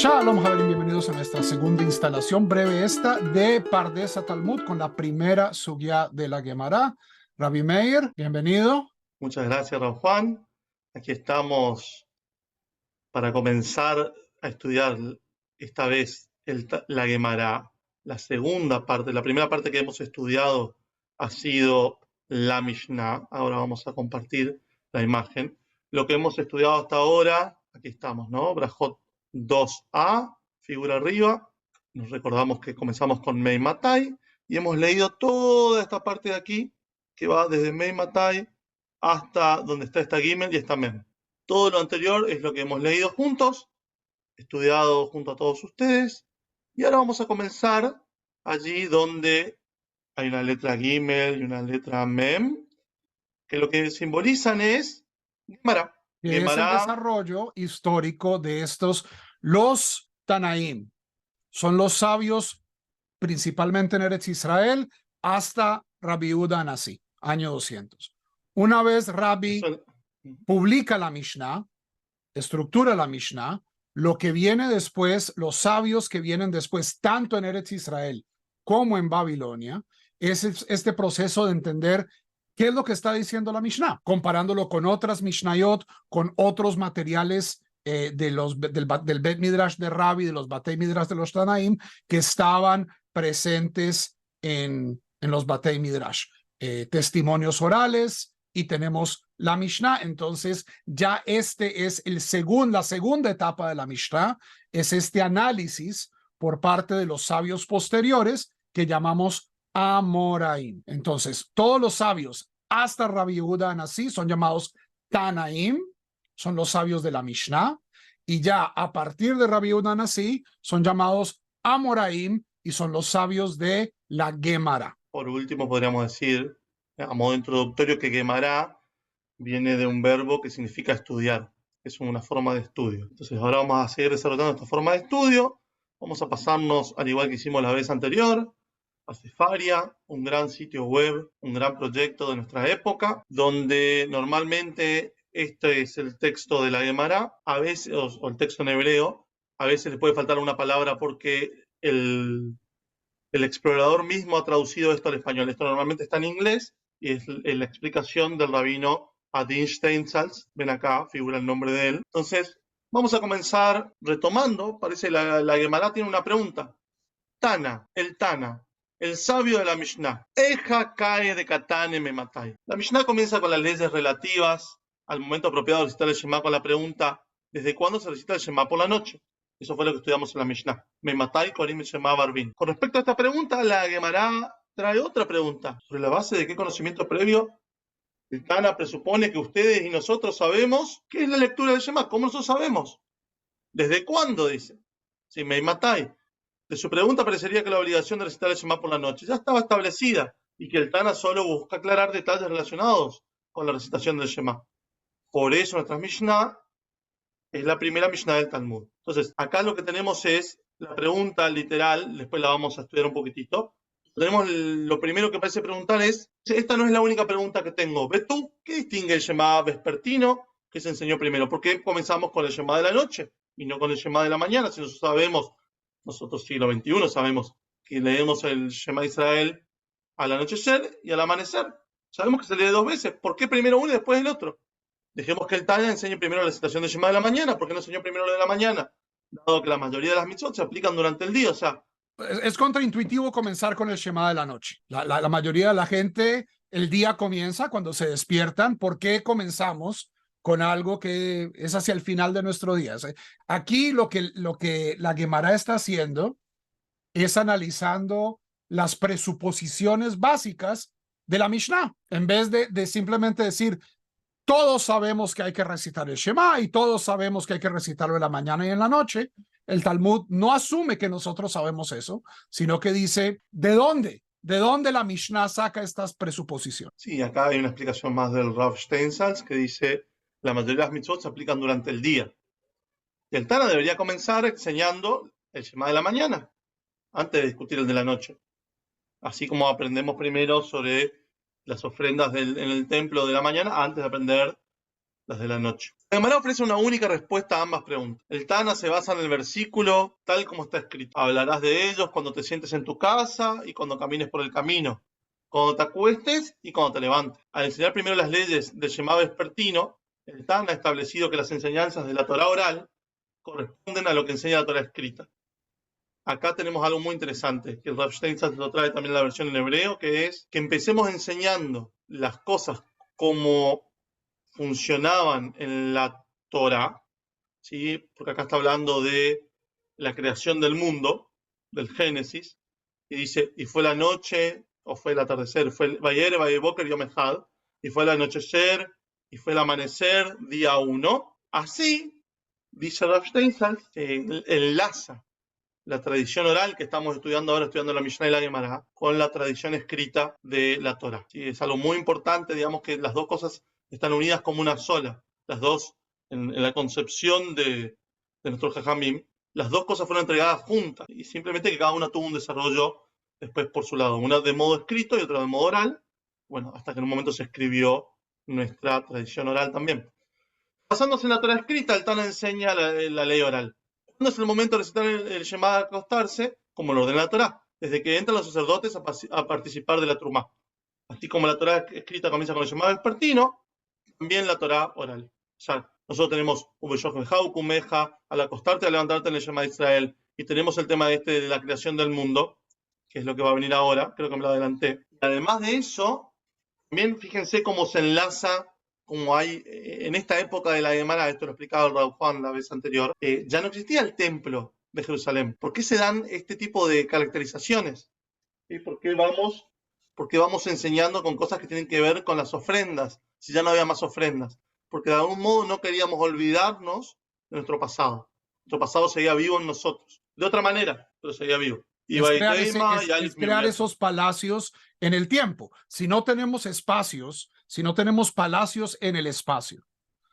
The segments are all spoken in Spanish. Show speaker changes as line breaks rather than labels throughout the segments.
Shalom, Javerín, bienvenidos a nuestra segunda instalación breve esta de Pardes Talmud con la primera sugya de la Gemara. Rabbi Meir, bienvenido.
Muchas gracias, Don Juan. Aquí estamos para comenzar a estudiar esta vez la Gemara, la segunda parte. La primera parte que hemos estudiado ha sido la Mishnah. Ahora vamos a compartir la imagen. Lo que hemos estudiado hasta ahora, aquí estamos, ¿no? Brajot 2a, figura arriba. Nos recordamos que comenzamos con Mei Matai y hemos leído toda esta parte de aquí que va desde Mei Matai hasta donde está esta Gimel y esta Mem. Todo lo anterior es lo que hemos leído juntos, estudiado junto a todos ustedes, y ahora vamos a comenzar allí donde hay una letra Gimel y una letra Mem, que lo que simbolizan es Gemara.
Que es el desarrollo histórico de estos, los Tanaim. Son los sabios, principalmente en Eretz Israel, hasta Rabbi Yehuda Anasi, año 200. Una vez Rabbi publica la Mishnah, estructura la Mishnah, lo que viene después, los sabios que vienen después, tanto en Eretz Israel como en Babilonia, es este proceso de entender qué es lo que está diciendo la Mishnah, comparándolo con otras Mishnayot, con otros materiales del Bet Midrash de Rabbi, de los Batei Midrash de los Tanaim, que estaban presentes en los Batei Midrash. Testimonios orales, y tenemos la Mishnah. Entonces ya este es la segunda etapa de la Mishnah, es este análisis por parte de los sabios posteriores que llamamos Amoraim. Entonces todos los sabios hasta Rabbi Yehuda Anasi son llamados Tanaim, son los sabios de la Mishnah, y ya a partir de Rabbi Yehuda Anasi son llamados Amoraim y son los sabios de la Gemara.
Por último podríamos decir, a modo introductorio, que Gemara viene de un verbo que significa estudiar, es una forma de estudio. Entonces ahora vamos a seguir desarrollando esta forma de estudio, vamos a pasarnos, al igual que hicimos la vez anterior, a Sefaria, un gran sitio web, un gran proyecto de nuestra época, donde normalmente este es el texto de la Gemara, a veces, o el texto en hebreo, a veces le puede faltar una palabra porque el explorador mismo ha traducido esto al español. Esto normalmente está en inglés y es la explicación del rabino Adin Steinsaltz. Ven acá, figura el nombre de él. Entonces, vamos a comenzar retomando. Parece la Gemara tiene una pregunta. Tana, el sabio de la Mishnah. Eja cae de Katane me matai. La Mishnah comienza con las leyes relativas al momento apropiado de recitar el Shema con la pregunta: ¿desde cuándo se recita el Shema por la noche? Eso fue lo que estudiamos en la Mishnah. Me matai korim Shema barbin. Con respecto a esta pregunta, la Gemara trae otra pregunta. ¿Sobre la base de qué conocimiento previo el Tana presupone que ustedes y nosotros sabemos qué es la lectura del Shema? ¿Cómo nosotros sabemos? ¿Desde cuándo? Dice. Si me matai. De su pregunta parecería que la obligación de recitar el Shema por la noche ya estaba establecida y que el Tana solo busca aclarar detalles relacionados con la recitación del Shema. Por eso nuestra Mishnah es la primera Mishnah del Talmud. Entonces, acá lo que tenemos es la pregunta literal, después la vamos a estudiar un poquitito. Tenemos lo primero que parece preguntar es, esta no es la única pregunta que tengo. ¿Ves tú qué distingue el Shema vespertino que se enseñó primero? ¿Por qué comenzamos con el Shema de la noche y no con el Shema de la mañana? Si nosotros sabemos, nosotros siglo XXI sabemos que leemos el Shema Israel al anochecer y al amanecer. Sabemos que se lee dos veces. ¿Por qué primero uno y después el otro? Dejemos que el Tanya enseñe primero la recitación del Shema de la mañana. ¿Por qué no enseñó primero lo de la mañana? Dado que la mayoría de las mitzvot se aplican durante el día. O sea,
es contraintuitivo comenzar con el Shema de la noche. La mayoría de la gente, el día comienza cuando se despiertan. ¿Por qué comenzamos con algo que es hacia el final de nuestro día? Aquí lo que la Gemara está haciendo es analizando las presuposiciones básicas de la Mishnah, en vez de simplemente decir, todos sabemos que hay que recitar el Shema y todos sabemos que hay que recitarlo en la mañana y en la noche. El Talmud no asume que nosotros sabemos eso, sino que dice, ¿de dónde? ¿De dónde la Mishnah saca estas presuposiciones?
Sí, acá hay una explicación más del Rav Steinsaltz que dice, la mayoría de las mitzvot se aplican durante el día. Y el Tana debería comenzar enseñando el Shema de la mañana, antes de discutir el de la noche. Así como aprendemos primero sobre las ofrendas en el templo de la mañana, antes de aprender las de la noche. La Gemara ofrece una única respuesta a ambas preguntas. El Tana se basa en el versículo tal como está escrito. Hablarás de ellos cuando te sientes en tu casa y cuando camines por el camino, cuando te acuestes y cuando te levantes. Al enseñar primero las leyes del Shema vespertino, el Tana ha establecido que las enseñanzas de la Torá oral corresponden a lo que enseña la Torá escrita. Acá tenemos algo muy interesante, que el Rav Steinsaltz lo trae también en la versión en hebreo, que es que empecemos enseñando las cosas como funcionaban en la Torá, ¿sí? Porque acá está hablando de la creación del mundo, del Génesis, y dice, y fue la noche, o fue el atardecer, fue el Vayer, Vayeboker, Yom Echad, y fue el anochecer, y fue el amanecer, día 1. Así, dice Rav Steinsaltz, enlaza la tradición oral que estamos estudiando ahora, estudiando la Mishnah y la Gemara, con la tradición escrita de la Torá. ¿Sí? Es algo muy importante, digamos que las dos cosas están unidas como una sola. Las dos, en la concepción de nuestros Jajamim, las dos cosas fueron entregadas juntas, y simplemente que cada una tuvo un desarrollo después por su lado, una de modo escrito y otra de modo oral, bueno, hasta que en un momento se escribió nuestra tradición oral también. Basándose en la Torá escrita, el Tana enseña la ley oral. ¿Cuándo es el momento de recitar el Shema de acostarse? Como lo ordena la Torá, desde que entran los sacerdotes a participar de la Trumá. Así como la Torá escrita comienza con el Shema vespertino, también la Torá oral. O sea, nosotros tenemos Kumeja, al acostarte, al levantarte en el Shema de Israel, y tenemos el tema de la creación del mundo, que es lo que va a venir ahora, creo que me lo adelanté. Y además de eso, también fíjense cómo se enlaza, como hay en esta época de la Gemara, esto lo explicaba el Rav Juan la vez anterior, ya no existía el templo de Jerusalén. ¿Por qué se dan este tipo de caracterizaciones? ¿Sí? ¿Por qué vamos enseñando con cosas que tienen que ver con las ofrendas, si ya no había más ofrendas? Porque de algún modo no queríamos olvidarnos de nuestro pasado. Nuestro pasado seguía vivo en nosotros. De otra manera, pero seguía vivo.
Es crear esos palacios en el tiempo. Si no tenemos espacios, si no tenemos palacios en el espacio,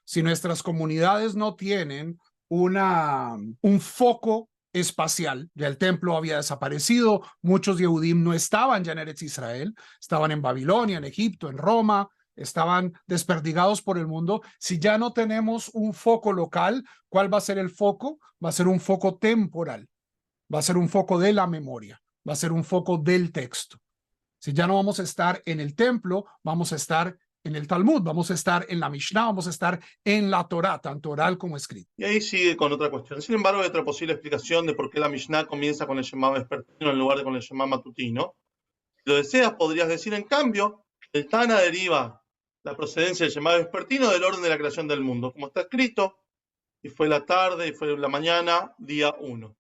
si nuestras comunidades no tienen un foco espacial, ya el templo había desaparecido, muchos Yehudim no estaban ya en Eretz Israel, estaban en Babilonia, en Egipto, en Roma, estaban desperdigados por el mundo. Si ya no tenemos un foco local, ¿cuál va a ser el foco? Va a ser un foco temporal. Va a ser un foco de la memoria, va a ser un foco del texto. Si ya no vamos a estar en el templo, vamos a estar en el Talmud, vamos a estar en la Mishnah, vamos a estar en la Torá, tanto oral como escrita.
Y ahí sigue con otra cuestión. Sin embargo, hay otra posible explicación de por qué la Mishnah comienza con el Shema vespertino en lugar de con el Shema matutino. Si lo deseas, podrías decir, en cambio, que el Tana deriva la procedencia del Shema vespertino del orden de la creación del mundo, como está escrito, y fue la tarde y fue la mañana, día 1.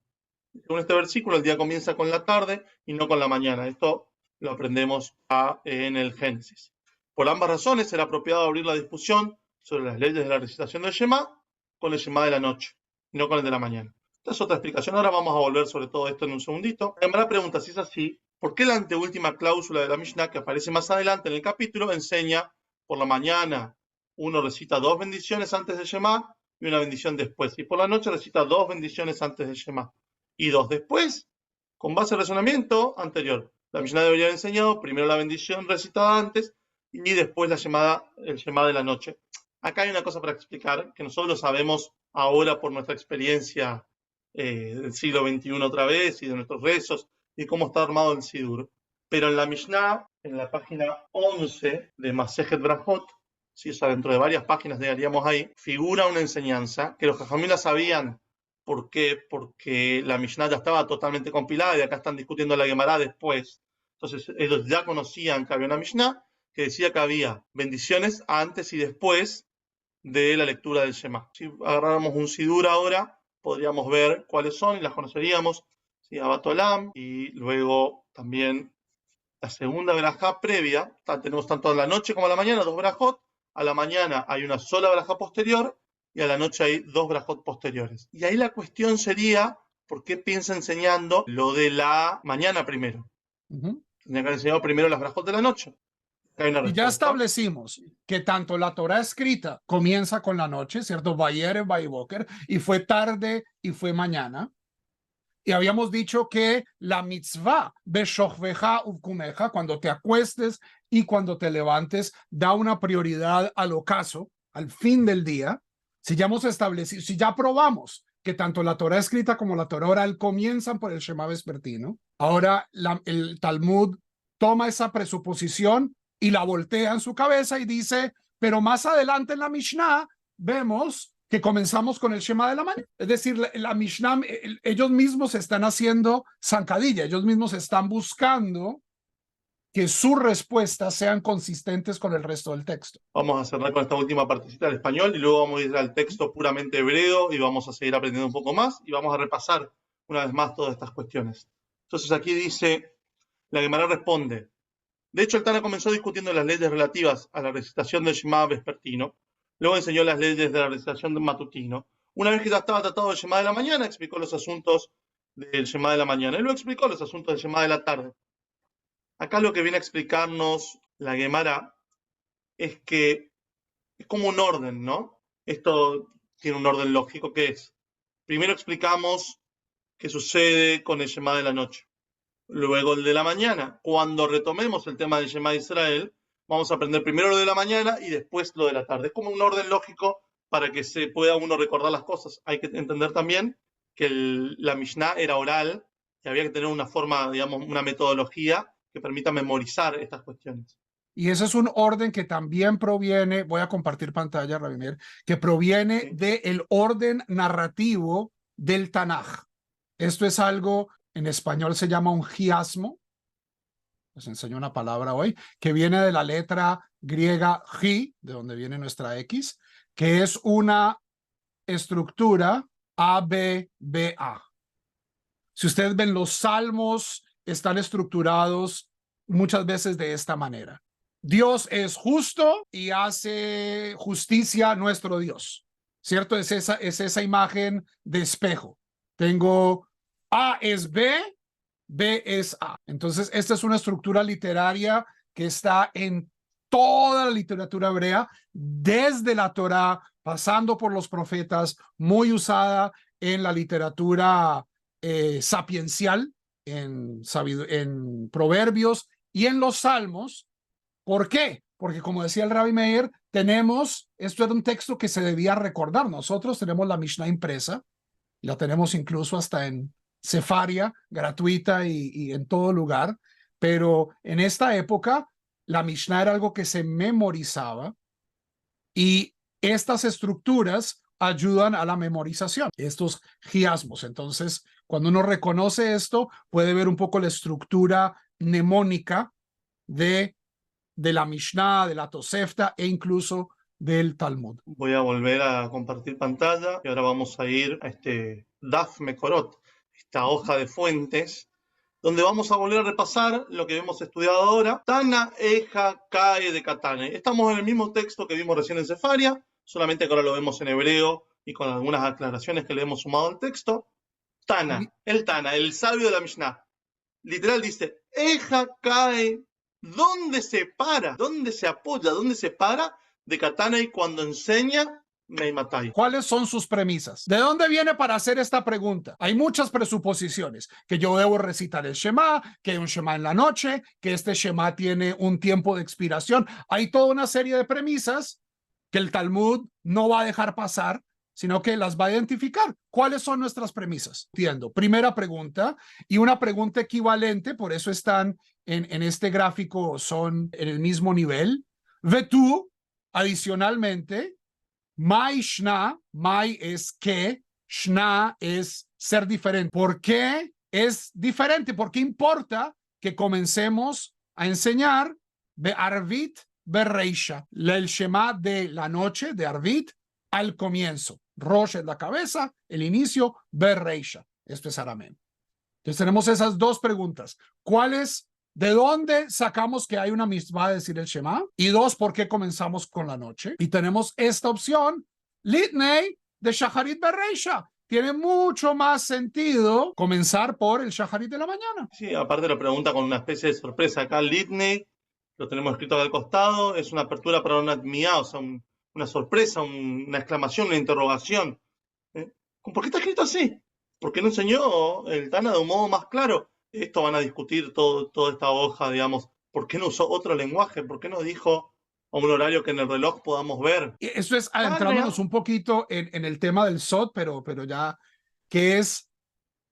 Según este versículo, el día comienza con la tarde y no con la mañana. Esto lo aprendemos en el Génesis. Por ambas razones, será apropiado abrir la discusión sobre las leyes de la recitación del Shema con el Shema de la noche, y no con el de la mañana. Esta es otra explicación. Ahora vamos a volver sobre todo esto en un segundito. La primera pregunta, si es así, ¿por qué la anteúltima cláusula de la Mishnah, que aparece más adelante en el capítulo, enseña por la mañana uno recita 2 bendiciones antes del Shema y una bendición después, y por la noche recita 2 bendiciones antes del Shema y 2 después, con base al razonamiento anterior? La Mishnah debería haber enseñado primero la bendición recitada antes y después el Shema de la noche. Acá hay una cosa para explicar, que nosotros lo sabemos ahora por nuestra experiencia del siglo XXI otra vez, y de nuestros rezos, y cómo está armado el Sidur. Pero en la Mishnah, en la página 11 de Masejet Brajot, ¿sí? O sea, dentro de varias páginas llegaríamos ahí, figura una enseñanza que los Jajamim la sabían. ¿Por qué? Porque la Mishnah ya estaba totalmente compilada y acá están discutiendo la Gemara después. Entonces ellos ya conocían que había una Mishnah que decía que había bendiciones antes y después de la lectura del Shema. Si agarráramos un Sidur ahora, podríamos ver cuáles son y las conoceríamos. ¿Sí? Abat Olam, y luego también la segunda verajá previa. Tenemos tanto a la noche como a la mañana 2 verajot. A la mañana hay una sola verajá posterior y a la noche hay 2 verajot posteriores. Y ahí la cuestión sería, ¿por qué piensa enseñando lo de la mañana primero? Tendría que haber enseñado primero las verajot de la noche.
Y ya establecimos que tanto la Torá escrita comienza con la noche, ¿cierto? Vayer, Vayboker, y fue tarde y fue mañana. Y habíamos dicho que la mitzvah de Shochveja Uvkumeja, cuando te acuestes y cuando te levantes, da una prioridad al ocaso, al fin del día. Si ya hemos establecido, si ya probamos que tanto la Torá escrita como la Torá oral comienzan por el Shema vespertino, ahora el Talmud toma esa presuposición y la voltea en su cabeza y dice, pero más adelante en la Mishnah vemos que comenzamos con el Shema de la mañana. Es decir, la Mishnah, ellos mismos están haciendo zancadilla, ellos mismos están buscando que sus respuestas sean consistentes con el resto del texto.
Vamos a cerrar con esta última partecita del español y luego vamos a ir al texto puramente hebreo y vamos a seguir aprendiendo un poco más y vamos a repasar una vez más todas estas cuestiones. Entonces aquí dice, la Gemara responde, de hecho el Tana comenzó discutiendo las leyes relativas a la recitación del Shema vespertino, luego enseñó las leyes de la recitación del matutino. Una vez que ya estaba tratado el Shema de la mañana, explicó los asuntos del Shema de la mañana y luego explicó los asuntos del Shema de la tarde. Acá lo que viene a explicarnos la Gemara es que es como un orden, ¿no? Esto tiene un orden lógico que es, primero explicamos qué sucede con el Shema de la noche, luego el de la mañana. Cuando retomemos el tema del Shema de Israel, vamos a aprender primero lo de la mañana y después lo de la tarde. Es como un orden lógico para que se pueda uno recordar las cosas. Hay que entender también que la Mishnah era oral y había que tener una forma, digamos, una metodología que permita memorizar estas cuestiones.
Y ese es un orden que también proviene, voy a compartir pantalla, Rabimir, que proviene del orden narrativo del Tanaj. Esto es algo, en español se llama un chiasmo, les enseño una palabra hoy, que viene de la letra griega chi, de donde viene nuestra X, que es una estructura A-B-B-A. Si ustedes ven, los salmos están estructurados muchas veces de esta manera. Dios es justo y hace justicia a nuestro Dios, ¿cierto? Es esa imagen de espejo. Tengo A es B, B es A. Entonces, esta es una estructura literaria que está en toda la literatura hebrea, desde la Torá, pasando por los profetas, muy usada en la literatura sapiencial, en Proverbios y en los Salmos. ¿Por qué? Porque como decía el Rabbi Meir, esto era un texto que se debía recordar. Nosotros tenemos la Mishnah impresa, la tenemos incluso hasta en Sefaria, gratuita y en todo lugar, pero en esta época la Mishnah era algo que se memorizaba y estas estructuras ayudan a la memorización, estos chiasmos. Entonces, cuando uno reconoce esto, puede ver un poco la estructura mnemónica de la Mishnah, de la Tosefta e incluso del Talmud.
Voy a volver a compartir pantalla y ahora vamos a ir a este Daf Mekorot, esta hoja de fuentes, donde vamos a volver a repasar lo que hemos estudiado ahora. Tana, Eja, Kae de Katane. Estamos en el mismo texto que vimos recién en Sefaria, solamente que ahora lo vemos en hebreo y con algunas aclaraciones que le hemos sumado al texto. Tana, el sabio de la Mishnah. Literal dice, Eja, Kae, ¿dónde se para? ¿Dónde se apoya? ¿Dónde se para? De Katanei cuando enseña Meimatai.
¿Cuáles son sus premisas? ¿De dónde viene para hacer esta pregunta? Hay muchas presuposiciones, que yo debo recitar el Shema, que hay un Shema en la noche, que este Shema tiene un tiempo de expiración. Hay toda una serie de premisas que el Talmud no va a dejar pasar, sino que las va a identificar. ¿Cuáles son nuestras premisas? Entiendo. Primera pregunta, y una pregunta equivalente, por eso están en este gráfico, son en el mismo nivel. Vetú, adicionalmente, Mai Shna, Mai es que, Shna es ser diferente. ¿Por qué es diferente? ¿Por qué importa que comencemos a enseñar Be'arvit Bereisha, el Shema de la noche, de Arvit, al comienzo? Rosh es la cabeza, el inicio, Bereisha. Esto es arameo. Entonces tenemos esas dos preguntas. ¿Cuáles? ¿De dónde sacamos que hay una mitzvah de decir el Shema? Y dos, ¿por qué comenzamos con la noche? Y tenemos esta opción, Litnei de Shacharit Bereisha. Tiene mucho más sentido comenzar por el Shacharit de la mañana.
Sí, aparte lo pregunta con una especie de sorpresa. Acá Litnei, lo tenemos escrito acá al costado, es una apertura para una admiyá, o sea, una sorpresa, una exclamación, una interrogación. ¿Por qué está escrito así? ¿Por qué no enseñó el Tana de un modo más claro? Esto van a discutir toda esta hoja, digamos, ¿por qué no usó otro lenguaje? ¿Por qué no dijo a un horario que en el reloj podamos ver.
Eso es adentrándonos un poquito en el tema del Sod, pero ya que esta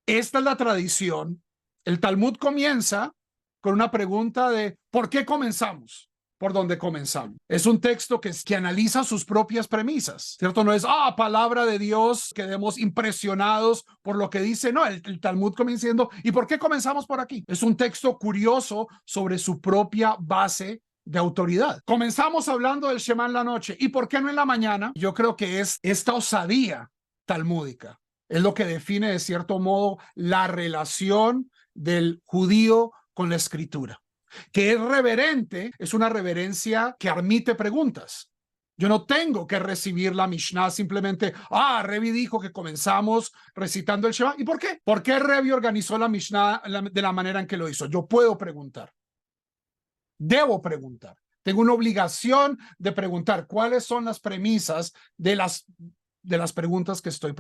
es la tradición. El Talmud comienza con una pregunta de ¿por qué comenzamos? ¿Por dónde comenzamos? Es un texto que analiza sus propias premisas, ¿cierto? No es, palabra de Dios, quedemos impresionados por lo que dice. No, el Talmud comienza diciendo, ¿y por qué comenzamos por aquí? Es un texto curioso sobre su propia base de autoridad. Comenzamos hablando del Shema en la noche. ¿Y por qué no en la mañana? Yo creo que es esta osadía talmúdica. Es lo que define de cierto modo la relación del judío con la escritura. Que es reverente, es una reverencia que admite preguntas. Yo no tengo que recibir la Mishnah simplemente, Revi dijo que comenzamos recitando el Shema. ¿Y por qué? ¿Por qué Revi organizó la Mishnah de la manera en que lo hizo? Yo puedo preguntar. Debo preguntar. Tengo una obligación de preguntar cuáles son las premisas de las preguntas que estoy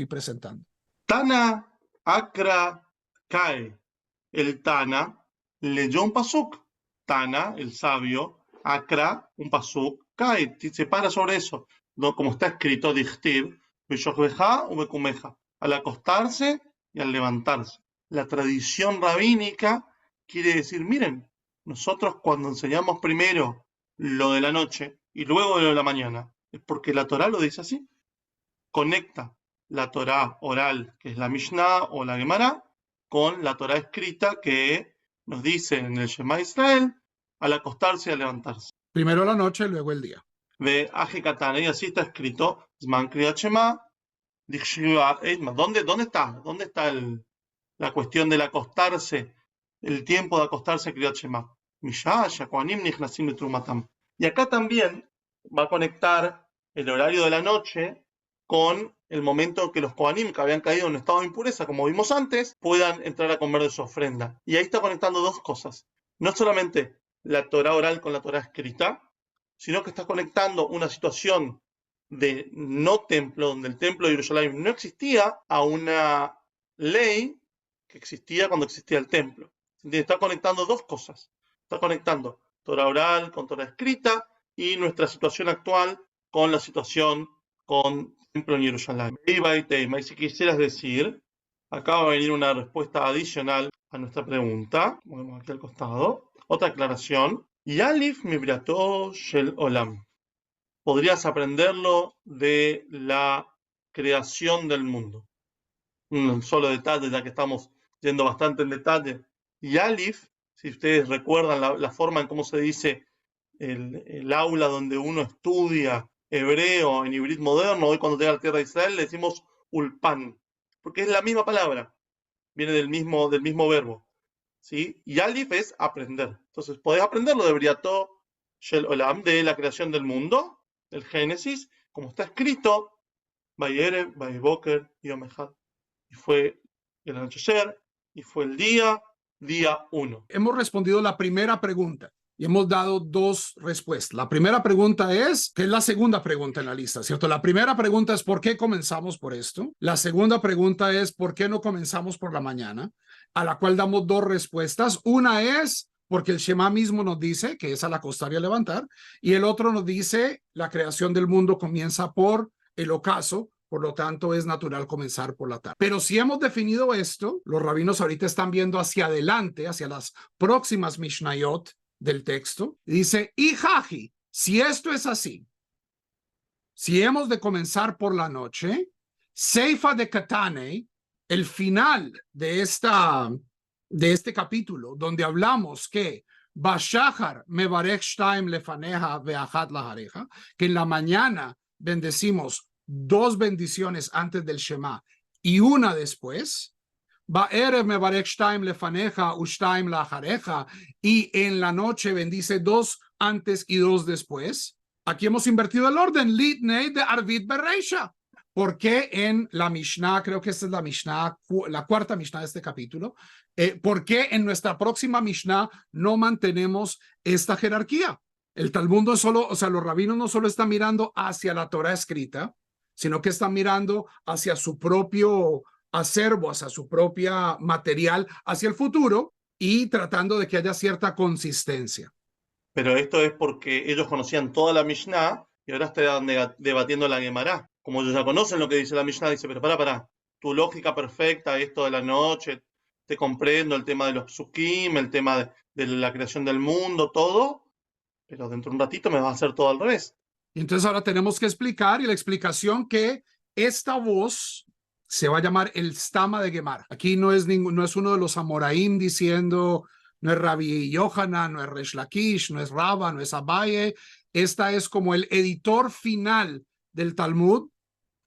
presentando.
Tana Akra Kae. El Tana leyó un pasuk. Tana, el sabio, Akra, un pasuk, Kae, se para sobre eso. No, como está escrito, Dichtiv, Beshochbeja o Bekumeja, al acostarse y al levantarse. La tradición rabínica quiere decir, miren, nosotros cuando enseñamos primero lo de la noche y luego lo de la mañana, es porque la Torá lo dice así. Conecta la Torá oral, que es la Mishnah o la Gemara, con la Torá escrita que nos dice en el Shema Israel al acostarse y al levantarse.
Primero la noche y luego el día.
De Aje Katana, y así está escrito, Zman Kriyat Shema, ¿dónde está? ¿Dónde está la cuestión del acostarse, el tiempo de acostarse Kriyat Shema? Y acá también va a conectar el horario de la noche con el momento en que los Kohanim, que habían caído en un estado de impureza, como vimos antes, puedan entrar a comer de su ofrenda. Y ahí está conectando dos cosas. No solamente la Torá oral con la Torá escrita, sino que está conectando una situación de no templo, donde el templo de Jerusalén no existía, a una ley que existía cuando existía el templo. Está conectando dos cosas. Está conectando Torá oral con Torá escrita y nuestra situación actual con la situación con templo en Jerusalén. Y si quisieras decir, acá va a venir una respuesta adicional a nuestra pregunta. Movemos aquí al costado. Otra aclaración. Yalif mibrato shel olam. Podrías aprenderlo de la creación del mundo. Un solo detalle, ya que estamos yendo bastante en detalle. Yalif, si ustedes recuerdan la forma en cómo se dice el aula donde uno estudia hebreo en hibrid moderno, hoy cuando llega a la tierra de Israel le decimos ulpan, porque es la misma palabra, viene del mismo verbo, ¿sí? Y alif es aprender. Entonces podés aprenderlo de Briató Shel Olam, de la creación del mundo, del Génesis, como está escrito, Vayerev, Vayeboker, Yom Echad. Y fue el anochecer, y fue el día 1.
Hemos respondido la primera pregunta. Y hemos dado dos respuestas. La primera pregunta es, que es la segunda pregunta en la lista, ¿cierto? La primera pregunta es, ¿por qué comenzamos por esto? La segunda pregunta es, ¿por qué no comenzamos por la mañana? A la cual damos dos respuestas. Una es, porque el Shema mismo nos dice que es al acostar y al levantar. Y el otro nos dice, la creación del mundo comienza por el ocaso. Por lo tanto, es natural comenzar por la tarde. Pero si hemos definido esto, los rabinos ahorita están viendo hacia adelante, hacia las próximas Mishnayot del texto, y dice, Ijaji, si esto es así, si hemos de comenzar por la noche, Seifa de Katane, el final de este capítulo, donde hablamos que Bashachar mevarech shtaim lefaneja veachat lahareja, que en la mañana bendecimos dos bendiciones antes del Shema y una después, Ba'erev mevarech shtaim lefaneja ushtaim lahareja, y en la noche bendice dos antes y dos después. Aquí hemos invertido el orden, litnei de Arvit Bereisha. ¿Por qué en la Mishnah, creo que esta es la Mishnah, la cuarta Mishnah de este capítulo, por qué en nuestra próxima Mishnah no mantenemos esta jerarquía? El Talmud no solo, o sea, los rabinos no solo están mirando hacia la Torah escrita, sino que están mirando hacia su propio acervo, hacia su propia material, hacia el futuro, y tratando de que haya cierta consistencia.
Pero esto es porque ellos conocían toda la Mishnah y ahora están debatiendo la Gemara. Como ellos ya conocen lo que dice la Mishnah, dice, pero pará, tu lógica perfecta, esto de la noche, te comprendo el tema de los psukim, el tema de la creación del mundo, todo, pero dentro de un ratito me vas a hacer todo al revés.
Entonces ahora tenemos que explicar, y la explicación que esta voz se va a llamar el Stama de Gemara. Aquí no es uno de los Amoraim diciendo, no es Rabbi Yohanan, no es Resh Lakish, no es Rabba, no es Abaye. Esta es como el editor final del Talmud.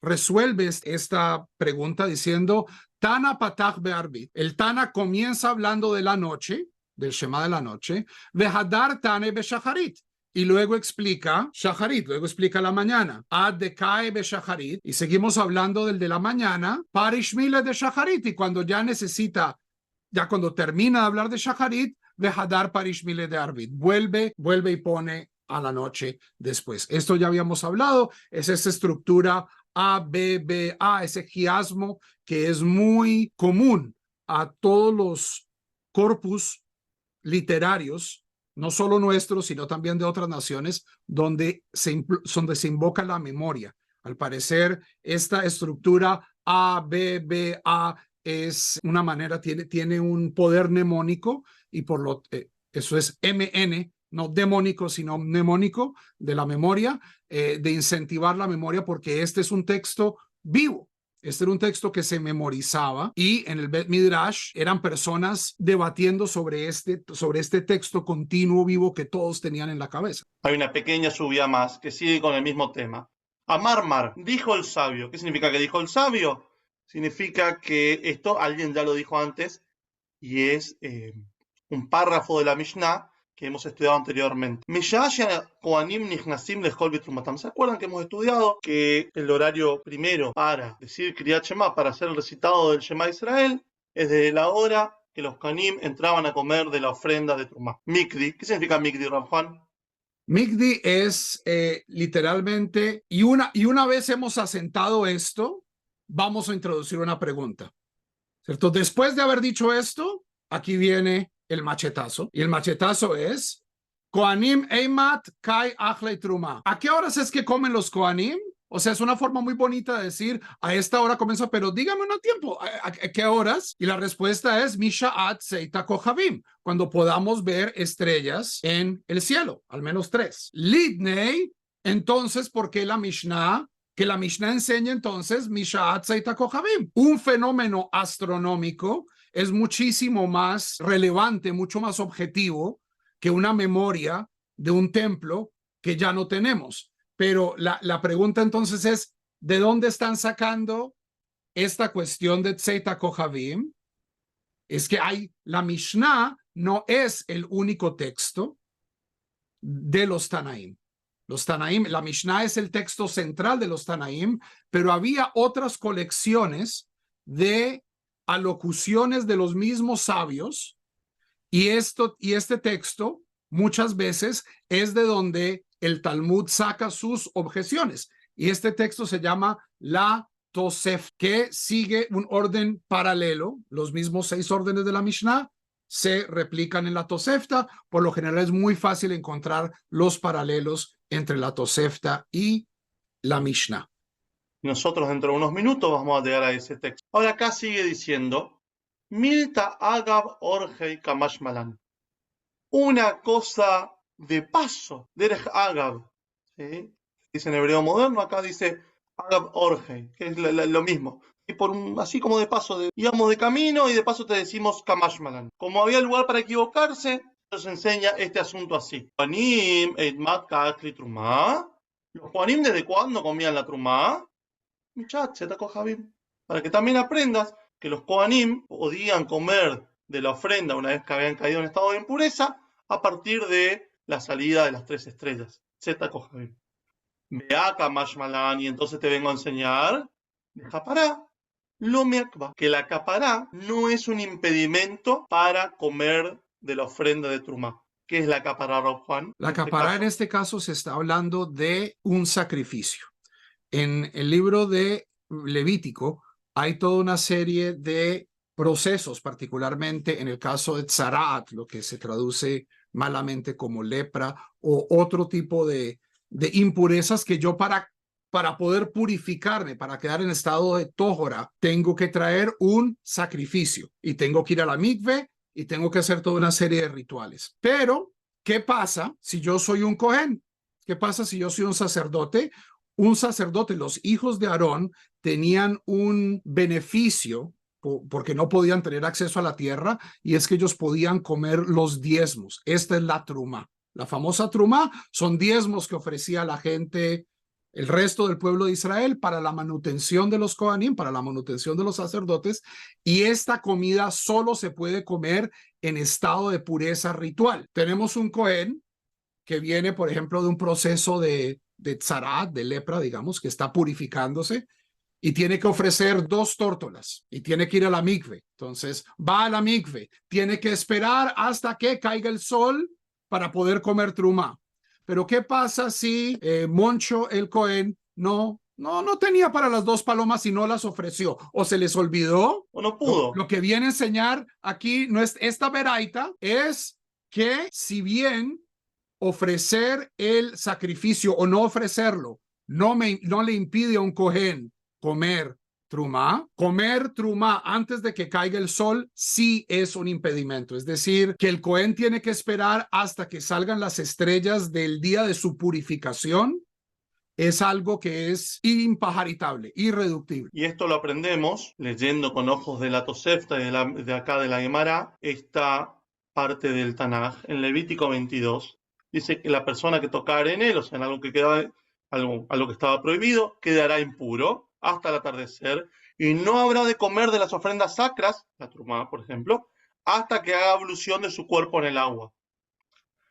Resuelve esta pregunta diciendo, Tana Patach Be'arbit. El Tana comienza hablando de la noche, del Shema de la noche, Vehadar Tane Beshacharit. Y luego explica Shacharit, luego explica la mañana. Ad Dekae be Shacharit. Y seguimos hablando del de la mañana. Parishmile de Shacharit. Y cuando ya necesita, ya cuando termina de hablar de Shacharit, Vehadar Parishmile de Arbit. Vuelve y pone a la noche después. Esto ya habíamos hablado. Es esa estructura A, B, B, A, ese quiasmo que es muy común a todos los corpus literarios, no solo nuestros, sino también de otras naciones, donde se invoca la memoria. Al parecer, esta estructura A, B, B, A es una manera, tiene un poder mnemónico y eso es MN, no demónico, sino mnemónico de la memoria, de incentivar la memoria, porque este es un texto vivo. Este era un texto que se memorizaba y en el Bet Midrash eran personas debatiendo sobre este texto continuo, vivo, que todos tenían en la cabeza.
Hay una pequeña lluvia más que sigue con el mismo tema. Amarmar, dijo el sabio. ¿Qué significa que dijo el sabio? Significa que esto alguien ya lo dijo antes y es un párrafo de la Mishnah que hemos estudiado anteriormente. ¿Se acuerdan que hemos estudiado que el horario primero para decir Kriyat Shema, para hacer el recitado del Shema Israel, es desde la hora que los Kohanim entraban a comer de la ofrenda de Trumá? Mikdi, ¿qué significa Mikdi, Rav Juan?
Mikdi es literalmente, y una vez hemos asentado esto, vamos a introducir una pregunta, ¿cierto? Después de haber dicho esto, aquí viene el machetazo, y el machetazo es Kohanim Eimat Kai Achlei Truma. ¿A qué horas es que comen los Kohanim? O sea, es una forma muy bonita de decir, a esta hora comienza, pero dígame un tiempo, ¿a qué horas? Y la respuesta es Misha'at Seita Kohabim, cuando podamos ver estrellas en el cielo, al menos 3. Lidnei, entonces, ¿por qué la Mishnah? Que la Mishnah enseña entonces Misha'at Seita Kohabim. Un fenómeno astronómico es muchísimo más relevante, mucho más objetivo que una memoria de un templo que ya no tenemos. Pero la pregunta entonces es, ¿de dónde están sacando esta cuestión de Tzeta Kohavim? Es que la Mishnah no es el único texto de los Tanaim. Los Tanaim, la Mishnah es el texto central de los Tanaim, pero había otras colecciones de alocuciones de los mismos sabios, y este texto muchas veces es de donde el Talmud saca sus objeciones. Y este texto se llama la Tosef, que sigue un orden paralelo. Los mismos 6 órdenes de la Mishnah se replican en la Tosefta. Por lo general es muy fácil encontrar los paralelos entre la Tosefta y la Mishnah.
Nosotros dentro de unos minutos vamos a llegar a ese texto. Ahora acá sigue diciendo, Milta Agab Orhei Kamash Malan. Una cosa de paso, Derech Agab. ¿Sí? Dice en hebreo moderno, acá dice Agab Orhei, que es lo mismo. Y así como de paso, íbamos de camino y de paso te decimos Kamash Malan. Como había lugar para equivocarse, nos enseña este asunto así. Kohanim Eidmat Ka'akli Trumá. ¿Los Kohanim desde cuándo comían la Trumá? Para que también aprendas que los Kohanim podían comer de la ofrenda una vez que habían caído en estado de impureza a partir de la salida de las 3 estrellas. Zeta Kohabim. Beaka Mashmalan, y entonces te vengo a enseñar de Capará, lo meakba, que la Capará no es un impedimento para comer de la ofrenda de Trumá. ¿Qué es la Capará, Rav Juan?
La Capará en este caso se está hablando de un sacrificio. En el libro de Levítico hay toda una serie de procesos, particularmente en el caso de Tzarat, lo que se traduce malamente como lepra o otro tipo de impurezas que yo para poder purificarme, para quedar en estado de tójora, tengo que traer un sacrificio y tengo que ir a la mikve y tengo que hacer toda una serie de rituales. Pero, ¿qué pasa si yo soy un cohen? ¿Qué pasa si yo soy un sacerdote? Un sacerdote, los hijos de Aarón tenían un beneficio porque no podían tener acceso a la tierra, y es que ellos podían comer los diezmos. Esta es la trumá. La famosa trumá son diezmos que ofrecía la gente, el resto del pueblo de Israel, para la manutención de los Kohanim, para la manutención de los sacerdotes, y esta comida solo se puede comer en estado de pureza ritual. Tenemos un Kohen que viene, por ejemplo, de un proceso de tzarat, de lepra, digamos, que está purificándose, y tiene que ofrecer 2 tórtolas y tiene que ir a la mikve. Entonces va a la mikve, tiene que esperar hasta que caiga el sol para poder comer trumá. Pero ¿qué pasa si Moncho el Cohen no tenía para las 2 palomas y no las ofreció, o se les olvidó?
O no pudo.
Lo que viene a enseñar aquí, no es esta veraita, es que si bien ofrecer el sacrificio o no ofrecerlo no le impide a un Cohen comer trumá antes de que caiga el sol sí es un impedimento. Es decir, que el Cohen tiene que esperar hasta que salgan las estrellas del día de su purificación. Es algo que es impajaritable, irreductible.
Y esto lo aprendemos leyendo con ojos de la Tosefta y de acá de la Gemara, esta parte del Tanaj, en Levítico 22. Dice que la persona que tocare en él, o sea, en algo que algo que estaba prohibido, quedará impuro hasta el atardecer, y no habrá de comer de las ofrendas sacras, la trumá, por ejemplo, hasta que haga ablución de su cuerpo en el agua.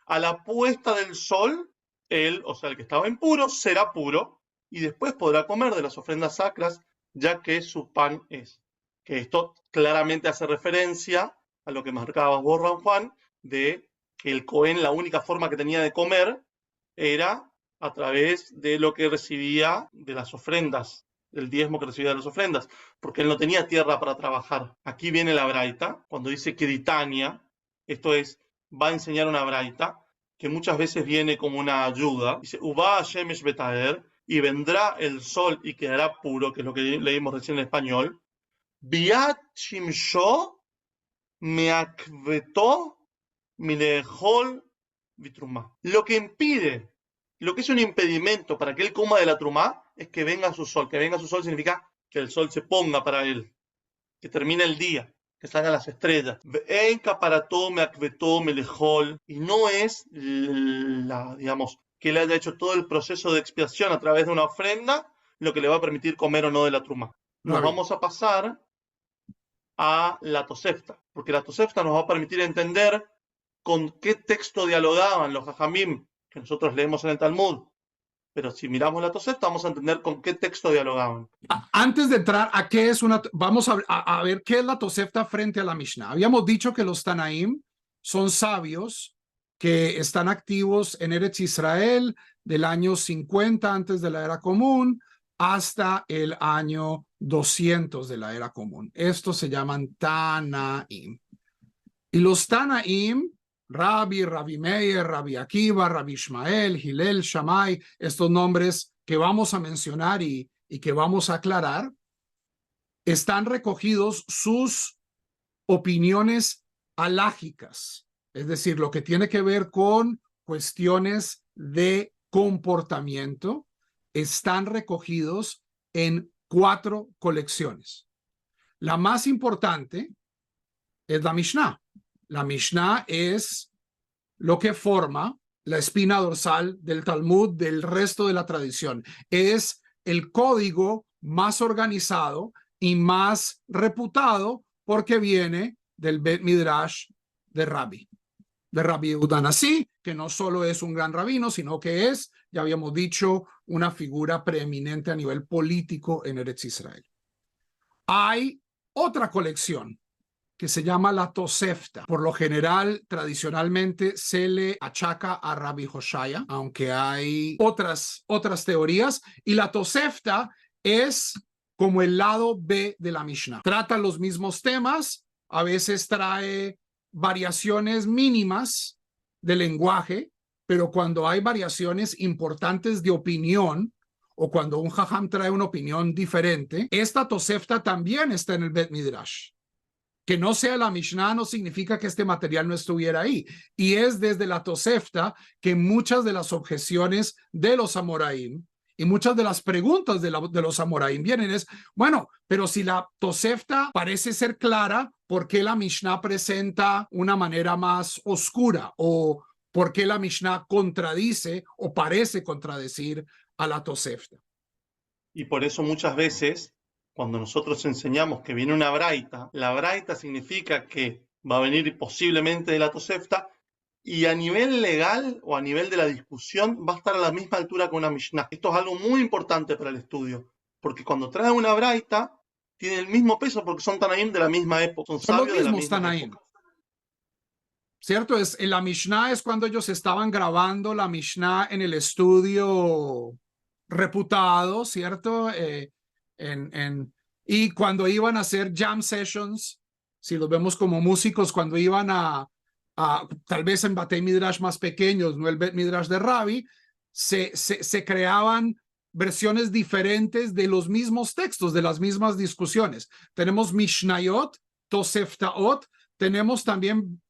A la puesta del sol, él, o sea, el que estaba impuro, será puro, y después podrá comer de las ofrendas sacras, ya que su pan es. Que esto claramente hace referencia a lo que marcaba vos, Juan, de que el Cohen, la única forma que tenía de comer era a través de lo que recibía de las ofrendas, del diezmo que recibía de las ofrendas, porque él no tenía tierra para trabajar. Aquí viene la braita, cuando dice que Ditania, esto es, va a enseñar una braita, que muchas veces viene como una ayuda. Dice, Uba Shemesh Betaer, y vendrá el sol y quedará puro, que es lo que leímos recién en español. Biat Shimsho Meakvetó Milehol Vitrumá. Lo que impide, lo que es un impedimento para que él coma de la trumá, es que venga su sol. Que venga su sol significa que el sol se ponga para él, que termine el día, que salgan las estrellas. Y no es digamos, que él haya hecho todo el proceso de expiación a través de una ofrenda lo que le va a permitir comer o no de la trumá. Nos vamos a pasar a la Tosefta, porque la Tosefta nos va a permitir entender con qué texto dialogaban los Jajamim, que nosotros leemos en el Talmud. Pero si miramos la Tosefta, vamos a entender con qué texto dialogaban.
Antes de entrar a qué es vamos a ver qué es la Tosefta frente a la Mishnah. Habíamos dicho que los Tanaim son sabios que están activos en Eretz Israel del año 50 antes de la era común hasta el año 200 de la era común. Estos se llaman Tanaim. Y los Tanaim, Rabbi Meir, Rabbi Akiva, Rabbi Ishmael, Hillel, Shammai, estos nombres que vamos a mencionar y que vamos a aclarar, están recogidos sus opiniones halágicas, es decir, lo que tiene que ver con cuestiones de comportamiento, están recogidos en 4 colecciones. La más importante es la Mishnah. La Mishnah es lo que forma la espina dorsal del Talmud, del resto de la tradición. Es el código más organizado y más reputado porque viene del Bet Midrash de Rabbi Yehuda Nasi, que no solo es un gran rabino, sino que es, ya habíamos dicho, una figura preeminente a nivel político en Eretz Israel. Hay otra colección que se llama la Tosefta. Por lo general, tradicionalmente se le achaca a Rabbi Hoshaya, aunque hay otras teorías, y la Tosefta es como el lado B de la Mishnah. Trata los mismos temas, a veces trae variaciones mínimas de lenguaje, pero cuando hay variaciones importantes de opinión, o cuando un jajam trae una opinión diferente, esta Tosefta también está en el Bet Midrash. Que no sea la Mishnah no significa que este material no estuviera ahí. Y es desde la Tosefta que muchas de las objeciones de los Amoraim y muchas de las preguntas de los Amoraim vienen es, bueno, pero si la Tosefta parece ser clara, ¿por qué la Mishnah presenta una manera más oscura? ¿O por qué la Mishnah contradice o parece contradecir a la Tosefta?
Y por eso muchas veces, cuando nosotros enseñamos que viene una braita, la braita significa que va a venir posiblemente de la Tosefta, y a nivel legal o a nivel de la discusión va a estar a la misma altura que una Mishnah. Esto es algo muy importante para el estudio, porque cuando trae una braita, tiene el mismo peso porque son Tanaim de la misma época, son
Son los
sabios de la
mismos
misma
Tanaim.
época.
¿Cierto? En la Mishnah es cuando ellos estaban grabando la Mishnah en el estudio reputado, ¿cierto? Y cuando iban a hacer jam sessions, si los vemos como músicos, cuando iban tal vez en Batei Midrash más pequeños, no el Bet Midrash de Rabbi, se creaban versiones diferentes de los mismos textos, de las mismas discusiones. Tenemos Mishnayot, Toseftaot, tenemos también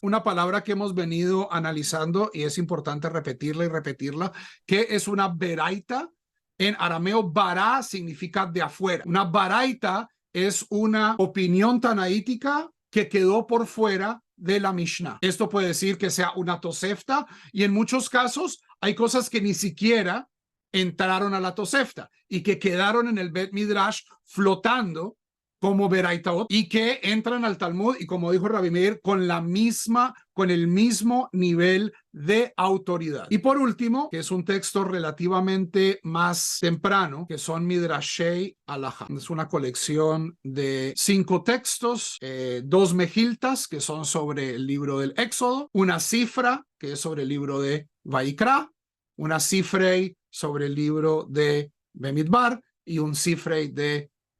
una palabra que hemos venido analizando y es importante repetirla y repetirla, que es una beraita. En arameo, bará significa de afuera. Una baraita es una opinión tanaítica que quedó por fuera de la Mishnah. Esto puede decir que sea una tosefta y en muchos casos hay cosas que ni siquiera entraron a la tosefta y que quedaron en el Bet Midrash flotando como Beraitaot y que entran al Talmud y como dijo Rabbi Meir, con el mismo nivel de autoridad. Y por último, que es un texto relativamente más temprano, que son Midrashei Alajá. Es una colección de 5 textos, 2 mejiltas, que son sobre el libro del Éxodo, una cifra, que es sobre el libro de Vaikra, una cifrei sobre el libro de Bemidbar y un cifrei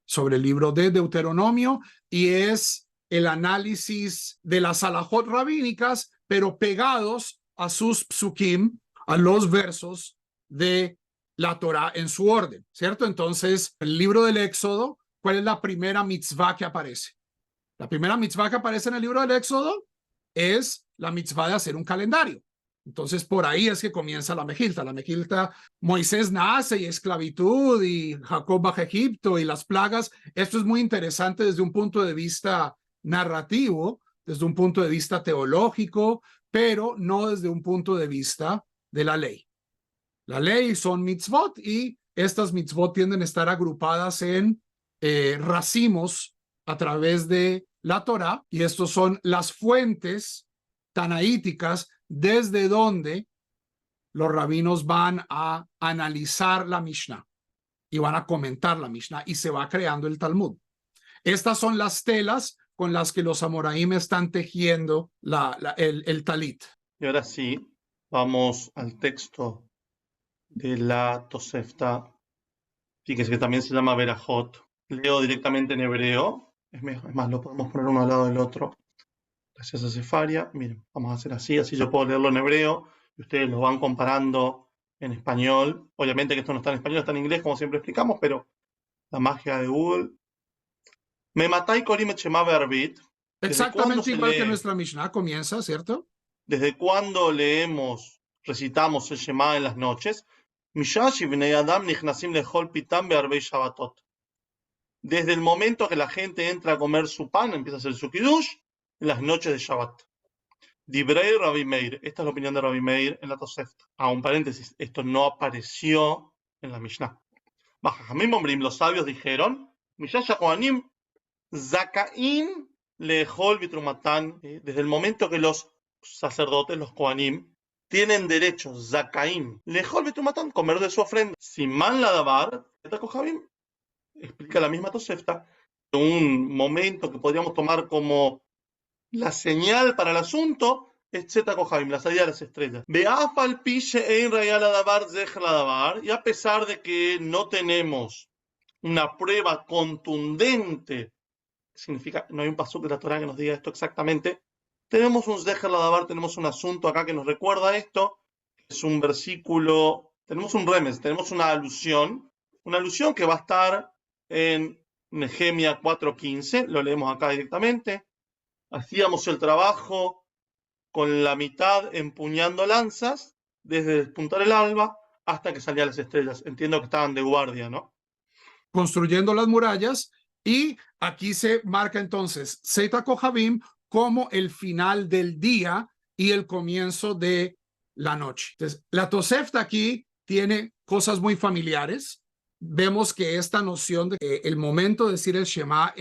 sobre el libro de Deuteronomio, y es el análisis de las halajot rabínicas, pero pegados a sus psukim, a los versos de la Torá en su orden, ¿cierto? Entonces, el libro del Éxodo, ¿cuál es la primera mitzvah que aparece? La primera mitzvah que aparece en el libro del Éxodo es la mitzvah de hacer un calendario. Entonces, por ahí es que comienza la Mejilta. La Mejilta, Moisés nace y esclavitud y Jacob baja a Egipto y las plagas. Esto es muy interesante desde un punto de vista narrativo, desde un punto de vista teológico, pero no desde un punto de vista de la ley. La ley son mitzvot y estas mitzvot tienden a estar agrupadas en racimos a través de la Torá, y estos son las fuentes tanaíticas desde donde los rabinos van a analizar la Mishnah y van a comentar la Mishnah y se va creando el Talmud. Estas son las telas con las que los amoraim están tejiendo el talit.
Y ahora sí, vamos al texto de la Tosefta. Fíjese que también se llama Berajot. Leo directamente en hebreo. Es más, lo podemos poner uno al lado del otro. Gracias a Cefaria. Miren, vamos a hacer así yo puedo leerlo en hebreo y ustedes lo van comparando en español. Obviamente que esto no está en español, está en inglés, como siempre explicamos, pero la magia de Google. Mematai korim et shema be'arvit.
Exactamente igual que nuestra Mishnah comienza, ¿cierto?
¿Desde cuándo recitamos el Shema en las noches? Desde el momento que la gente entra a comer su pan, empieza a hacer su kiddush, en las noches de Shabbat. Dibrei Rabbi Meir. Esta es la opinión de Rabbi Meir en la Tosefta. Un paréntesis, esto no apareció en la Mishnah. Los sabios dijeron, Mishasha Kohanim Zakain lehol vitrumatán. Desde el momento que los sacerdotes, los Kohanim, tienen derecho, Zakain lehol vitrumatán, comer de su ofrenda. Siman la davar, explica la misma Tosefta, un momento que podríamos tomar como la señal para el asunto, etc. Kohabim, la salida de las estrellas. Beafal piche ein rayal davar zech la davar, y a pesar de que no tenemos una prueba contundente, significa, no hay un pasuk de la Torá que nos diga esto exactamente, Tenemos un Zeher Ladabar, tenemos un asunto acá que nos recuerda esto. Es un versículo, tenemos un remes, tenemos una alusión que va a estar en Nehemia 4:15, lo leemos acá directamente. Hacíamos el trabajo con la mitad empuñando lanzas, desde despuntar el alba hasta que salían las estrellas. Entiendo que estaban de guardia, ¿no?
Construyendo las murallas, y aquí se marca entonces Zeta Kohabim como el final del día y el comienzo de la noche. Entonces, la Tosefta aquí tiene cosas muy familiares. Vemos que esta noción de que el momento de decir el Shema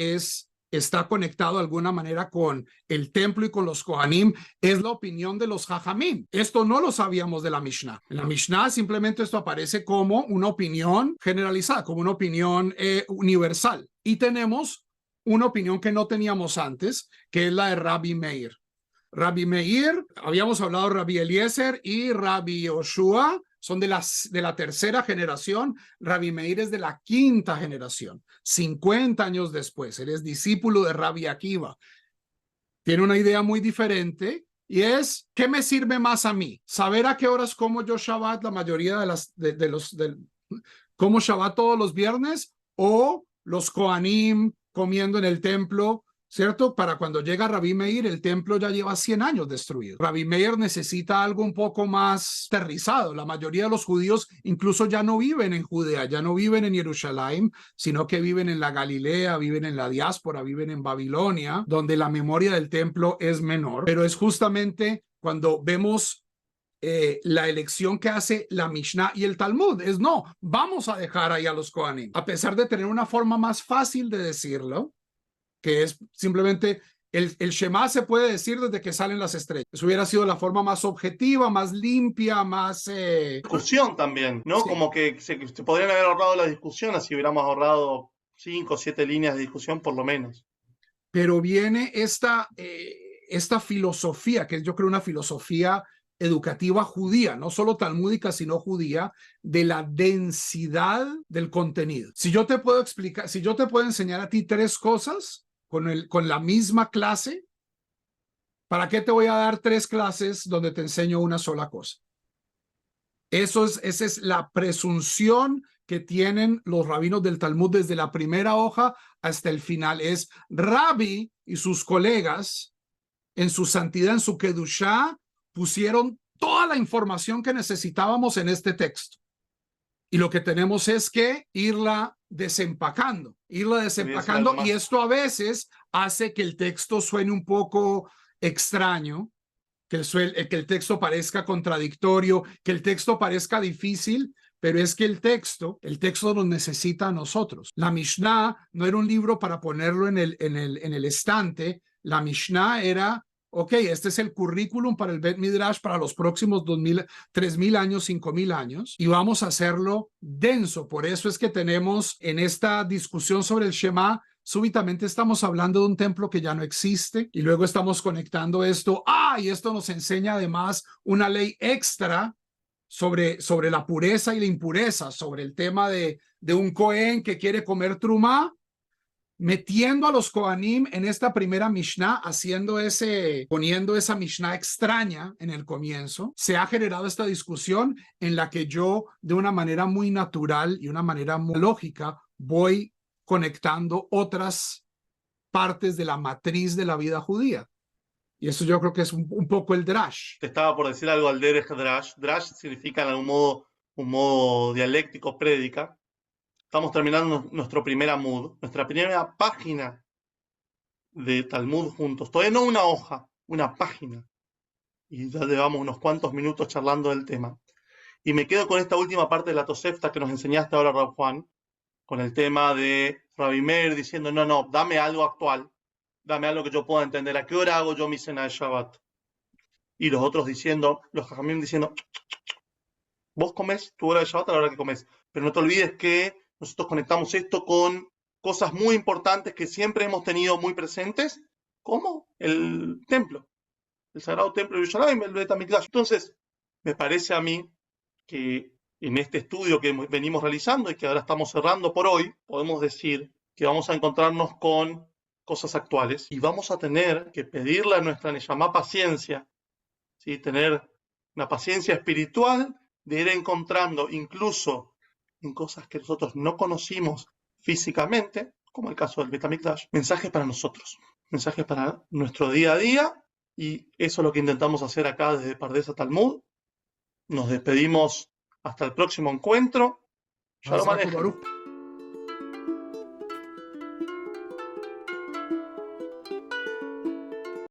está conectado de alguna manera con el templo y con los Kohanim, es la opinión de los Jajamim. Esto no lo sabíamos de la Mishnah. En la Mishnah simplemente esto aparece como una opinión generalizada, como una opinión universal. Y tenemos una opinión que no teníamos antes, que es la de Rabbi Meir. Rabbi Meir, habíamos hablado de Rabbi Eliezer y Rabbi Yoshua, son de la tercera generación. Rabbi Meir es de la quinta generación, 50 años después. Él es discípulo de Rabbi Akiva. Tiene una idea muy diferente y es, ¿qué me sirve más a mí? ¿Saber a qué horas como yo Shabbat, la mayoría como Shabbat todos los viernes, o los Kohanim comiendo en el templo? ¿Cierto? Para cuando llega Rabbi Meir, el templo ya lleva 100 años destruido. Rabbi Meir necesita algo un poco más aterrizado. La mayoría de los judíos incluso ya no viven en Judea, ya no viven en Jerusalén, sino que viven en la Galilea, viven en la diáspora, viven en Babilonia, donde la memoria del templo es menor. Pero es justamente cuando vemos la elección que hace la Mishnah y el Talmud, es no, vamos a dejar ahí a los Kohanim, a pesar de tener una forma más fácil de decirlo, que es simplemente el Shema se puede decir desde que salen las estrellas. Eso hubiera sido la forma más objetiva, más limpia, más...
Discusión también, ¿no?
Sí.
Como que se podrían haber ahorrado la discusión, así hubiéramos ahorrado 5 o 7 líneas de discusión por lo menos.
Pero viene esta filosofía, que es yo creo una filosofía educativa judía, no solo talmúdica, sino judía, de la densidad del contenido. Si yo te puedo explicar, si yo te puedo enseñar a ti 3 cosas con la misma clase, ¿para qué te voy a dar 3 clases donde te enseño una sola cosa? Esa es la presunción que tienen los rabinos del Talmud desde la primera hoja hasta el final. Es Rabbi y sus colegas en su santidad, en su Kedushá, pusieron toda la información que necesitábamos en este texto. Y lo que tenemos es que irla desempacando, y esto a veces hace que el texto suene un poco extraño, que el texto parezca contradictorio, que el texto parezca difícil, pero es que el texto nos necesita a nosotros. La Mishnah no era un libro para ponerlo en el estante. La Mishnah era, ok, este es el currículum para el Bet Midrash para los próximos 2000, 3000 años, 5000 años, y vamos a hacerlo denso. Por eso es que tenemos en esta discusión sobre el Shema, súbitamente estamos hablando de un templo que ya no existe, y luego estamos conectando esto, y esto nos enseña además una ley extra sobre la pureza y la impureza, sobre el tema de un Cohen que quiere comer trumá, metiendo a los Kohanim en esta primera Mishnah, poniendo esa Mishnah extraña en el comienzo. Se ha generado esta discusión en la que yo, de una manera muy natural y una manera muy lógica, voy conectando otras partes de la matriz de la vida judía. Y eso yo creo que es un poco el drash.
Te estaba por decir algo al Derech Drash. Drash significa en algún modo un modo dialéctico, prédica. Estamos terminando nuestro primer amud, nuestra primera página de Talmud juntos. Todavía no una hoja, una página. Y ya llevamos unos cuantos minutos charlando del tema. Y me quedo con esta última parte de la Tosefta que nos enseñaste ahora, Rab Juan, con el tema de Rabbi Meir diciendo, no, dame algo actual, dame algo que yo pueda entender. ¿A qué hora hago yo mi cena de Shabbat? Y los otros diciendo, los Jajamim diciendo, vos comés tu hora de Shabbat a la hora que comés. Pero no te olvides que nosotros conectamos esto con cosas muy importantes que siempre hemos tenido muy presentes, como el templo, el sagrado templo de Yerushalayim, el Bet HaMikdash. Entonces, me parece a mí que en este estudio que venimos realizando y que ahora estamos cerrando por hoy, podemos decir que vamos a encontrarnos con cosas actuales y vamos a tener que pedirle a nuestra Neyamá paciencia, ¿sí? Tener una paciencia espiritual de ir encontrando incluso en cosas que nosotros no conocimos físicamente, como el caso del Bet HaMikdash, mensajes para nosotros, mensajes para nuestro día a día, y eso es lo que intentamos hacer acá desde Pardesa Talmud. Nos despedimos hasta el próximo encuentro. Shalom
Hazak
Aleichem.
Baruch.